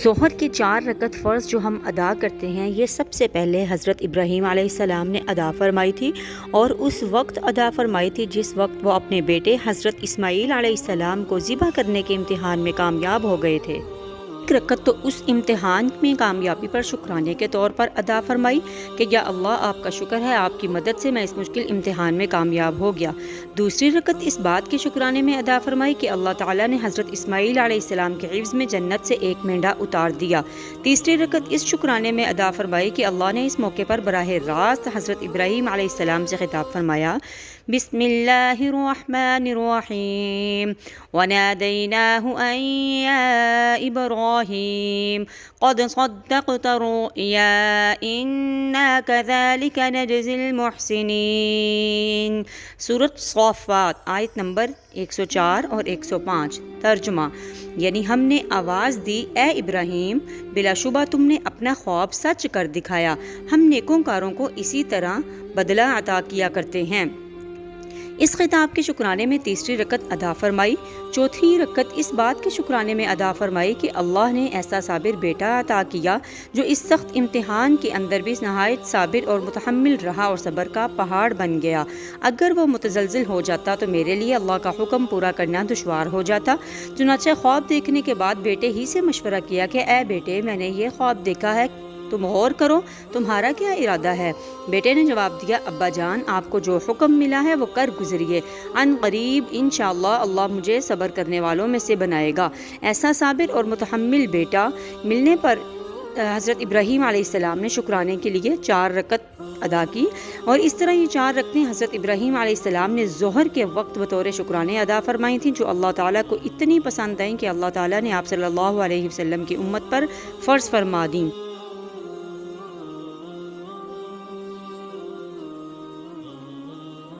ظہر کے 4 رکعت فرض جو ہم ادا کرتے ہیں، یہ سب سے پہلے حضرت ابراہیم علیہ السلام نے ادا فرمائی تھی، اور اس وقت ادا فرمائی تھی جس وقت وہ اپنے بیٹے حضرت اسماعیل علیہ السلام کو ذبح کرنے کے امتحان میں کامیاب ہو گئے تھے۔ ایک رکعت تو اس امتحان میں کامیابی پر شکرانے کے طور پر ادا فرمائی کہ یا اللہ آپ کا شکر ہے، آپ کی مدد سے میں اس مشکل امتحان میں کامیاب ہو گیا۔ دوسری رکعت اس بات کے شکرانے میں ادا فرمائی کہ اللہ تعالیٰ نے حضرت اسماعیل علیہ السلام کے عوض میں جنت سے ایک مینڈھا اتار دیا۔ تیسری رکعت اس شکرانے میں ادا فرمائی کہ اللہ نے اس موقع پر براہ راست حضرت ابراہیم علیہ السلام سے خطاب فرمایا، بسم اللہ الرحمن الرحیم ونادیناہ ان یا ابراہیم قد صدقت الرؤیا انا کذالک نجزی المحسنین۔ سورۃ صافات آیت نمبر 104 اور 105۔ ترجمہ یعنی ہم نے آواز دی، اے ابراہیم بلا شبہ تم نے اپنا خواب سچ کر دکھایا، ہم نیکوکاروں کو اسی طرح بدلہ عطا کیا کرتے ہیں۔ اس خطاب کے شکرانے میں تیسری رکعت ادا فرمائی۔ چوتھی رکعت اس بات کے شکرانے میں ادا فرمائی کہ اللہ نے ایسا صابر بیٹا عطا کیا جو اس سخت امتحان کے اندر بھی نہایت صابر اور متحمل رہا اور صبر کا پہاڑ بن گیا۔ اگر وہ متزلزل ہو جاتا تو میرے لیے اللہ کا حکم پورا کرنا دشوار ہو جاتا۔ چنانچہ خواب دیکھنے کے بعد بیٹے ہی سے مشورہ کیا کہ اے بیٹے میں نے یہ خواب دیکھا ہے، تم غور کرو، تمہارا کیا ارادہ ہے؟ بیٹے نے جواب دیا، ابا جان آپ کو جو حکم ملا ہے وہ کر گزریے، ان قریب انشاءاللہ اللہ مجھے صبر کرنے والوں میں سے بنائے گا۔ ایسا صابر اور متحمل بیٹا ملنے پر حضرت ابراہیم علیہ السلام نے شکرانے کے لیے 4 رکعت ادا کی، اور اس طرح یہ 4 رکعتیں حضرت ابراہیم علیہ السلام نے ظہر کے وقت بطور شکرانے ادا فرمائی تھیں، جو اللہ تعالیٰ کو اتنی پسند آئیں کہ اللہ تعالیٰ نے آپ صلی اللہ علیہ وسلم کی امت پر فرض فرما دیں۔